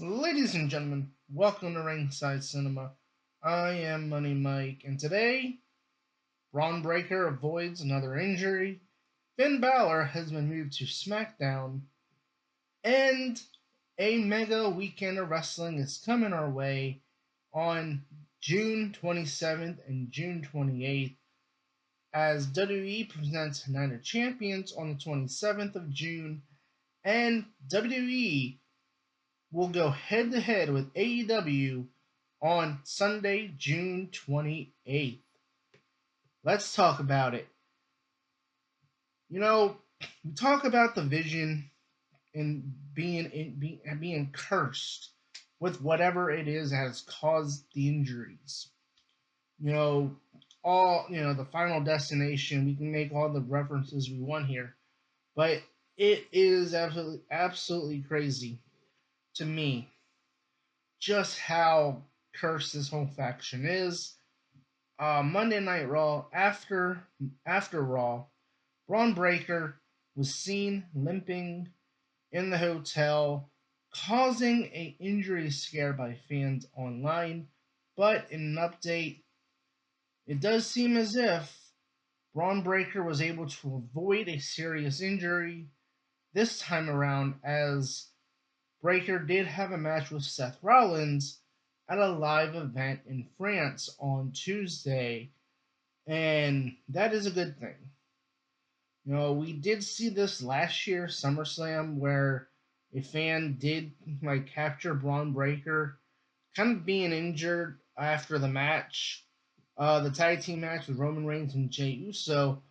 Ladies and gentlemen, welcome to Ringside Cinema. I am Money Mike, and today, Bron Breakker avoids another injury, Finn Bálor has been moved to SmackDown, and a mega weekend of wrestling is coming our way on June 27th and June 28th as WWE presents Night of Champions on the 27th of June, and WWE will go head to head with AEW on Sunday, June 28th. Let's talk about it. You know, we talk about the vision and being cursed with whatever it is that has caused the injuries. You know, the final destination. We can make all the references we want here, but it is absolutely crazy to me just how cursed this whole faction is. Monday Night Raw, after Raw, Bron Breakker was seen limping in the hotel, causing an injury scare by fans online. But in an update, it does seem as if Bron Breakker was able to avoid a serious injury this time around, as Breakker did have a match with Seth Rollins at a live event in France on Tuesday, and that is a good thing. We did see this last year, SummerSlam, where a fan did capture Bron Breakker, kind of being injured after the match, the tag team match with Roman Reigns and Jey Uso,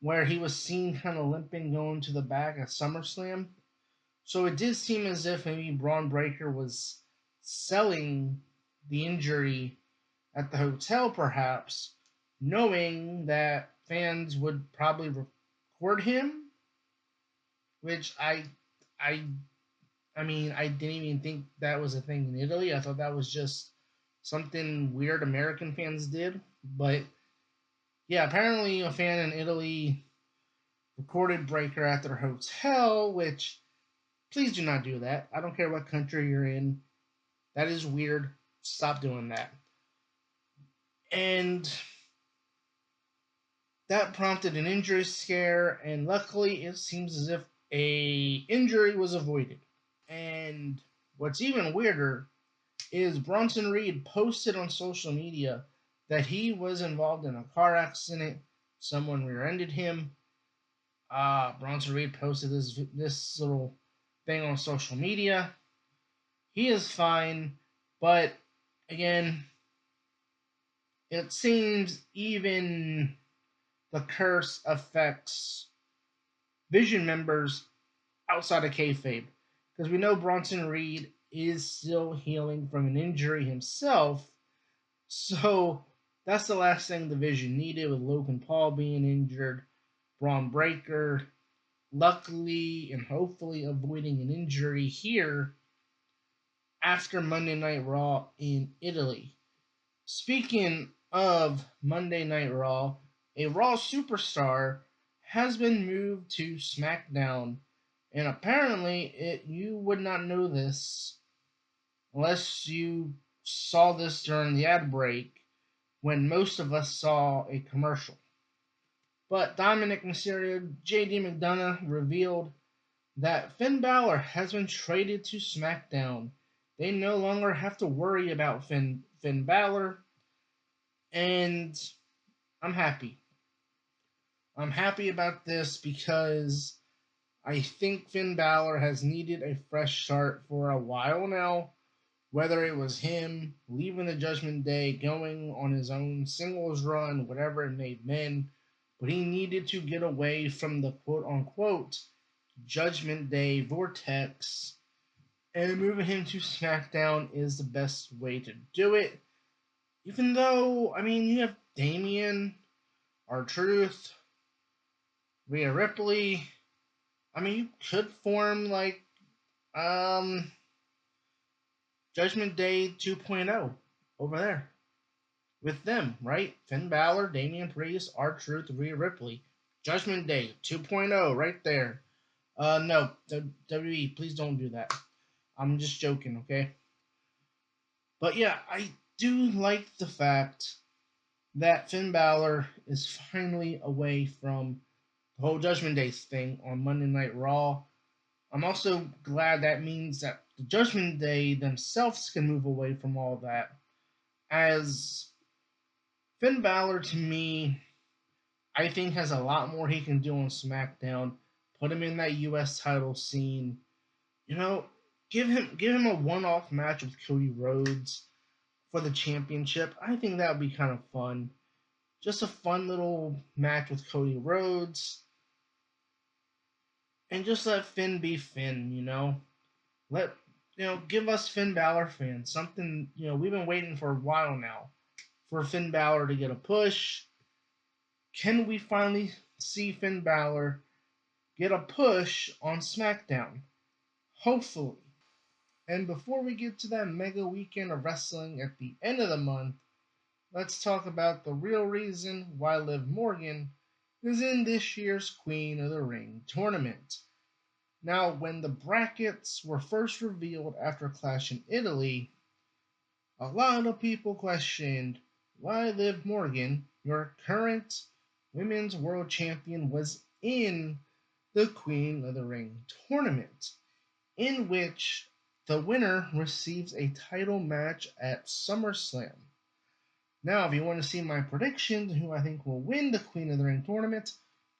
where he was seen kind of limping going to the back at SummerSlam. So it did seem as if maybe Bron Breakker was selling the injury at the hotel, perhaps, knowing that fans would probably record him, which I, I didn't even think that was a thing in Italy. I thought that was just something weird American fans did. But yeah, apparently a fan in Italy recorded Breakker at their hotel, which please do not do that. I don't care what country you're in. That is weird. Stop doing that. And that prompted an injury scare, and luckily it seems as if a injury was avoided. And what's even weirder is Bronson Reed posted on social media that he was involved in a car accident. Someone rear-ended him. Bronson Reed posted this little thing on social media. He is fine, but again, it seems even the curse affects Vision members outside of kayfabe, because we know Bronson Reed is still healing from an injury himself. So that's the last thing the Vision needed, with Logan Paul being injured, Bron Breakker luckily and hopefully avoiding an injury here after Monday Night Raw in Italy. Speaking of Monday Night Raw, a Raw superstar has been moved to SmackDown, and apparently you would not know this unless you saw this during the ad break when most of us saw a commercial. But Dominic Mysterio, JD McDonough revealed that Finn Balor has been traded to SmackDown. They no longer have to worry about Finn Balor, and I'm happy. I'm happy about this because I think Finn Balor has needed a fresh start for a while now. Whether it was him leaving the Judgment Day, going on his own singles run, whatever it may have been, but he needed to get away from the quote unquote Judgment Day vortex, and moving him to SmackDown is the best way to do it. Even though, you have Damian, R-Truth, Rhea Ripley. You could form Judgment Day 2.0 over there with them, right? Finn Balor, Damian Priest, R-Truth, Rhea Ripley. Judgment Day 2.0 right there. No, WWE, please don't do that. I'm just joking, okay? But yeah, I do like the fact that Finn Balor is finally away from the whole Judgment Day thing on Monday Night Raw. I'm also glad that means that the Judgment Day themselves can move away from all that. As Finn Balor, to me, I think has a lot more he can do on SmackDown. Put him in that U.S. title scene. You know, give him a one-off match with Cody Rhodes for the championship. I think that would be kind of fun. Just a fun little match with Cody Rhodes, and just let Finn be Finn. Let give us Finn Balor fans something. We've been waiting for a while now for Finn Balor to get a push. Can we finally see Finn Balor get a push on SmackDown? Hopefully. And before we get to that mega weekend of wrestling at the end of the month, let's talk about the real reason why Liv Morgan is in this year's Queen of the Ring tournament. Now, when the brackets were first revealed after Clash in Italy, a lot of people questioned why Liv Morgan, your current women's world champion, was in the Queen of the Ring tournament, in which the winner receives a title match at SummerSlam. Now, if you want to see my predictions, who I think will win the Queen of the Ring tournament,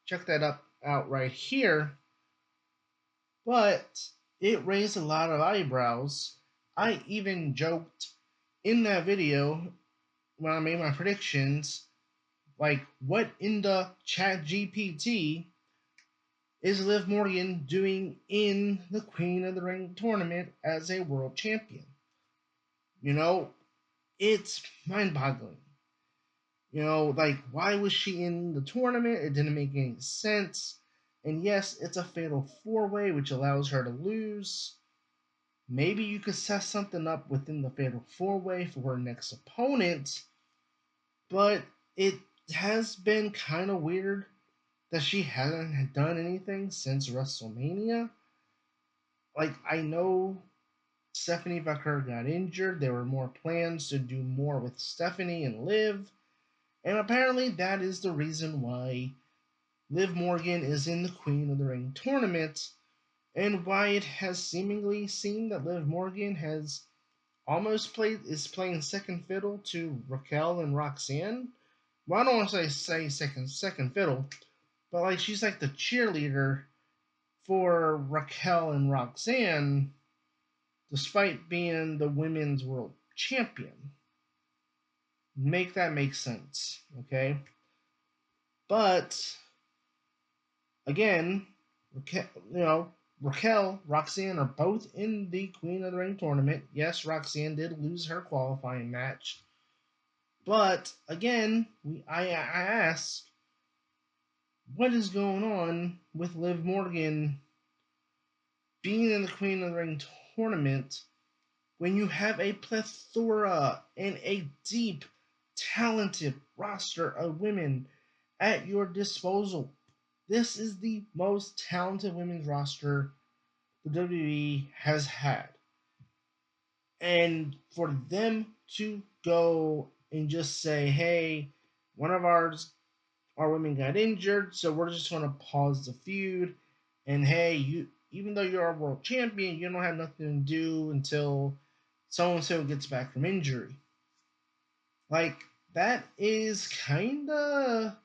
check that out right here. But it raised a lot of eyebrows. I even joked in that video when I made my predictions, like, what in the chat GPT is Liv Morgan doing in the Queen of the Ring tournament as a world champion? It's mind-boggling. Like, why was she in the tournament? It didn't make any sense. And yes, it's a fatal four-way, which allows her to lose. Maybe you could set something up within the fatal four-way for her next opponent, but it has been kind of weird that she hasn't done anything since WrestleMania. Like, I know Stephanie Vaquer got injured. There were more plans to do more with Stephanie and Liv. And apparently that is the reason why Liv Morgan is in the Queen of the Ring tournament, and why it has seemingly seemed that Liv Morgan is playing second fiddle to Raquel and Roxanne. Well, I don't want to say second fiddle, but like she's like the cheerleader for Raquel and Roxanne, despite being the women's world champion. Make that make sense, okay? But again, Raquel, Roxanne are both in the Queen of the Ring tournament. Yes, Roxanne did lose her qualifying match, but again, I ask, what is going on with Liv Morgan being in the Queen of the Ring tournament when you have a plethora and a deep, talented roster of women at your disposal? This is the most talented women's roster the WWE has had. And for them to go and just say, hey, one of our women got injured, so we're just going to pause the feud. And hey, even though you're a world champion, you don't have nothing to do until so-and-so gets back from injury. Like, that is kind of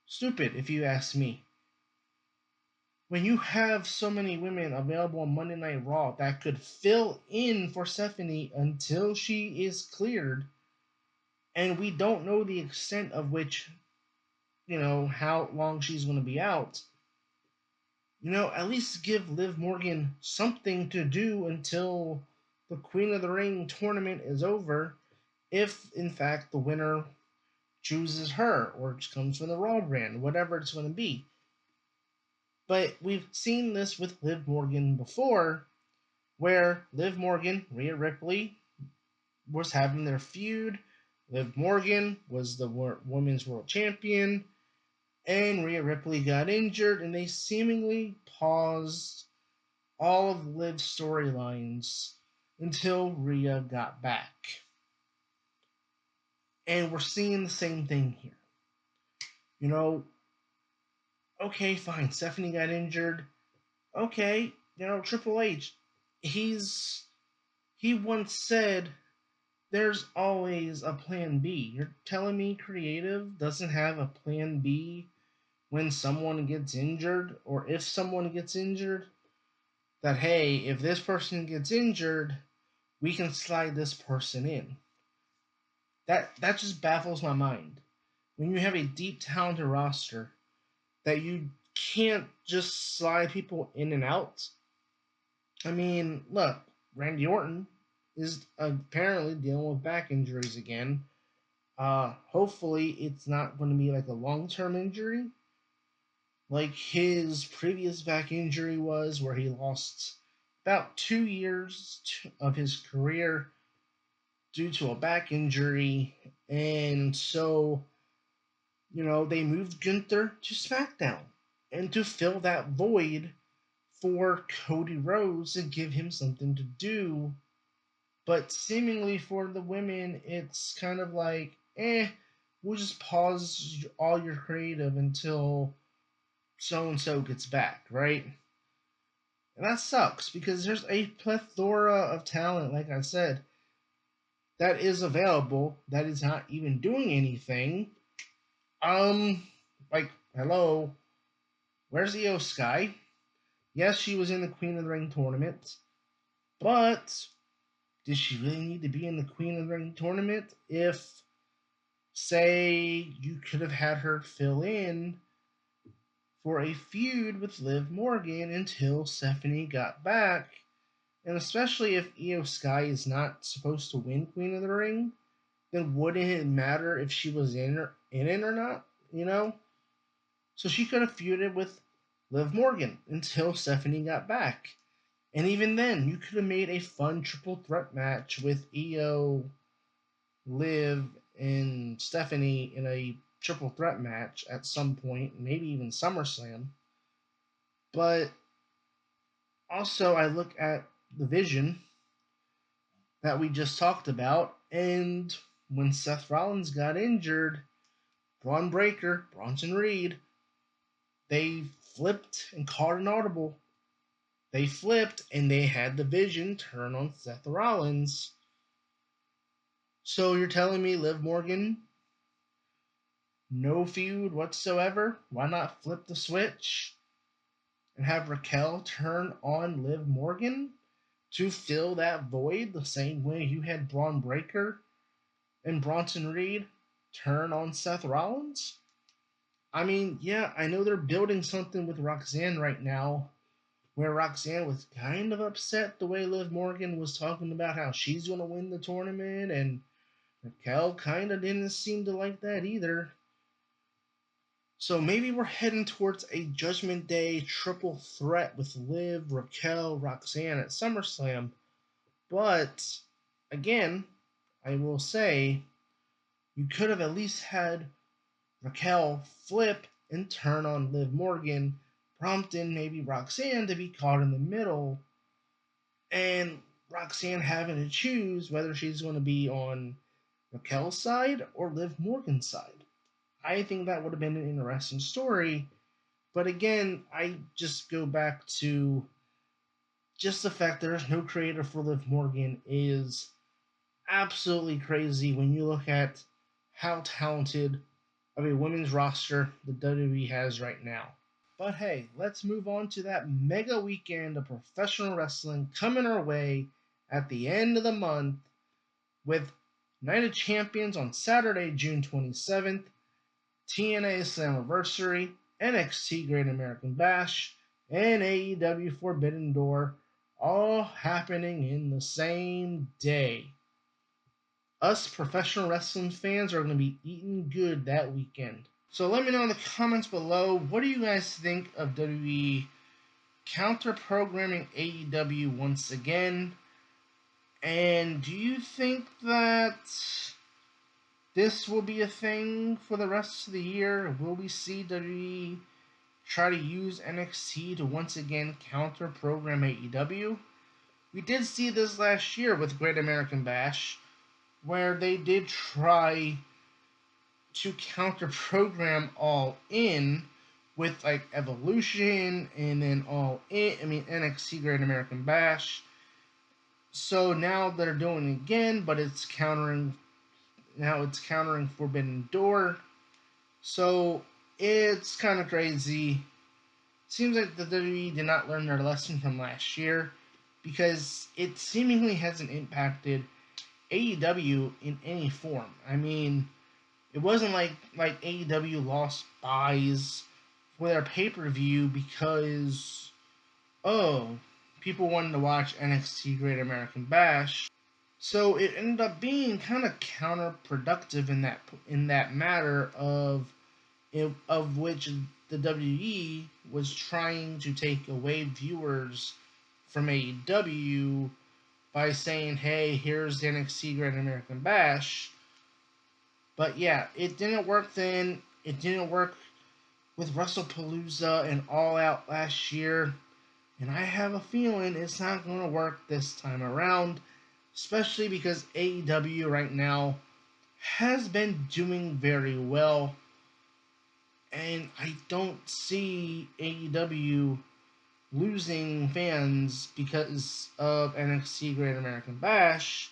stupid, if you ask me. When you have so many women available on Monday Night Raw that could fill in for Stephanie until she is cleared, and we don't know the extent of which, how long she's going to be out, at least give Liv Morgan something to do until the Queen of the Ring tournament is over, if in fact the winner chooses her or comes from the Raw brand, whatever it's going to be. But we've seen this with Liv Morgan before, where Liv Morgan, Rhea Ripley was having their feud. Liv Morgan was the women's world champion, and Rhea Ripley got injured, and they seemingly paused all of Liv's storylines until Rhea got back. And we're seeing the same thing here. You know, okay, fine, Stephanie got injured. Okay, Triple H, he once said there's always a plan B. You're telling me creative doesn't have a plan B when someone gets injured, or if someone gets injured? That, hey, if this person gets injured, we can slide this person in. That just baffles my mind. When you have a deep talented roster, that you can't just slide people in and out. I mean, look, Randy Orton is apparently dealing with back injuries again. Hopefully, it's not going to be like a long-term injury, like his previous back injury was, where he lost about 2 years of his career due to a back injury, and so they moved Gunther to SmackDown and to fill that void for Cody Rhodes and give him something to do. But seemingly for the women, it's kind of like, we'll just pause all your creative until so and so gets back, right? And that sucks because there's a plethora of talent, like I said, that is available that is not even doing anything. Like, hello, where's Io Sky? Yes, she was in the Queen of the Ring tournament, but did she really need to be in the Queen of the Ring tournament if, say, you could have had her fill in for a feud with Liv Morgan until Stephanie got back? And especially if Io Sky is not supposed to win Queen of the Ring, then wouldn't it matter if she was in it or not? So she could have feuded with Liv Morgan until Stephanie got back. And even then, you could have made a fun triple threat match with Io, Liv, and Stephanie in a triple threat match at some point, maybe even SummerSlam. But also, I look at the vision that we just talked about, and when Seth Rollins got injured, Bron Breakker, Bronson Reed, they flipped and caught an audible. They flipped and they had the vision turn on Seth Rollins. So you're telling me Liv Morgan, no feud whatsoever? Why not flip the switch and have Raquel turn on Liv Morgan to fill that void the same way you had Bron Breakker and Bronson Reed turn on Seth Rollins? I mean, yeah, I know they're building something with Roxanne right now, where Roxanne was kind of upset the way Liv Morgan was talking about how she's going to win the tournament, and Raquel kind of didn't seem to like that either. So maybe we're heading towards a Judgment Day triple threat with Liv, Raquel, Roxanne at SummerSlam. But, again, I will say, you could have at least had Raquel flip and turn on Liv Morgan, prompting maybe Roxanne to be caught in the middle, and Roxanne having to choose whether she's going to be on Raquel's side or Liv Morgan's side. I think that would have been an interesting story, but again, I just go back to just the fact there's no creator for Liv Morgan is absolutely crazy when you look at how talented of a women's roster the WWE has right now. But hey, let's move on to that mega weekend of professional wrestling coming our way at the end of the month with Night of Champions on Saturday, June 27th, TNA Slammiversary, NXT Great American Bash, and AEW Forbidden Door all happening in the same day. Us professional wrestling fans are going to be eating good that weekend. So let me know in the comments below, what do you guys think of WWE counter-programming AEW once again? And do you think that this will be a thing for the rest of the year? Will we see WWE try to use NXT to once again counter program AEW. We did see this last year with Great American Bash, where they did try to counter program All In with like Evolution and then NXT Great American Bash. So now they're doing it again, but it's countering Forbidden Door. So it's kind of crazy. Seems like the WWE did not learn their lesson from last year, because it seemingly hasn't impacted AEW in any form. I mean, it wasn't like AEW lost buys for their pay-per-view because people wanted to watch NXT Great American Bash. So it ended up being kind of counterproductive in that matter of which the WWE was trying to take away viewers from AEW by saying, hey, here's the NXT Great American Bash. But yeah, it didn't work then. It didn't work with WrestlePalooza and All Out last year. And I have a feeling it's not going to work this time around, especially because AEW right now has been doing very well. And I don't see AEW losing fans because of NXT Great American Bash.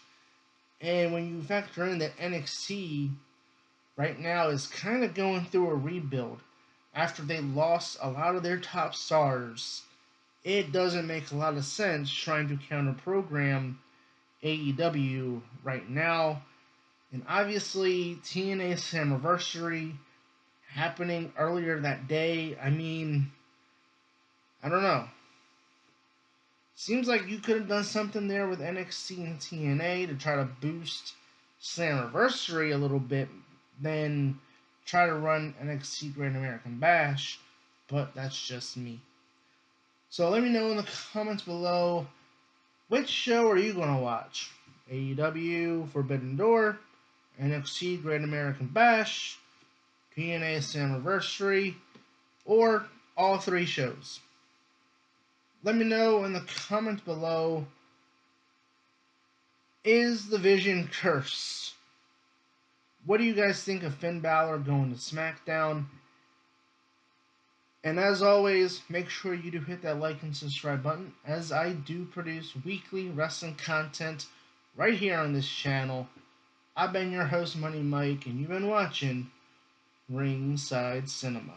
And when you factor in that NXT right now is kind of going through a rebuild after they lost a lot of their top stars, it doesn't make a lot of sense trying to counter program AEW right now. And obviously, TNA Slammiversary happening earlier that day. I mean, I don't know. Seems like you could have done something there with NXT and TNA to try to boost Slammiversary a little bit, then try to run NXT Great American Bash, but that's just me. So let me know in the comments below, which show are you going to watch? AEW Forbidden Door, NXT Great American Bash, TNA Slammiversary, or all three shows? Let me know in the comments below, is the Vision cursed? What do you guys think of Finn Bálor going to SmackDown? And as always, make sure you do hit that like and subscribe button, as I do produce weekly wrestling content right here on this channel. I've been your host, Money Mike, and you've been watching Ringside Cinema.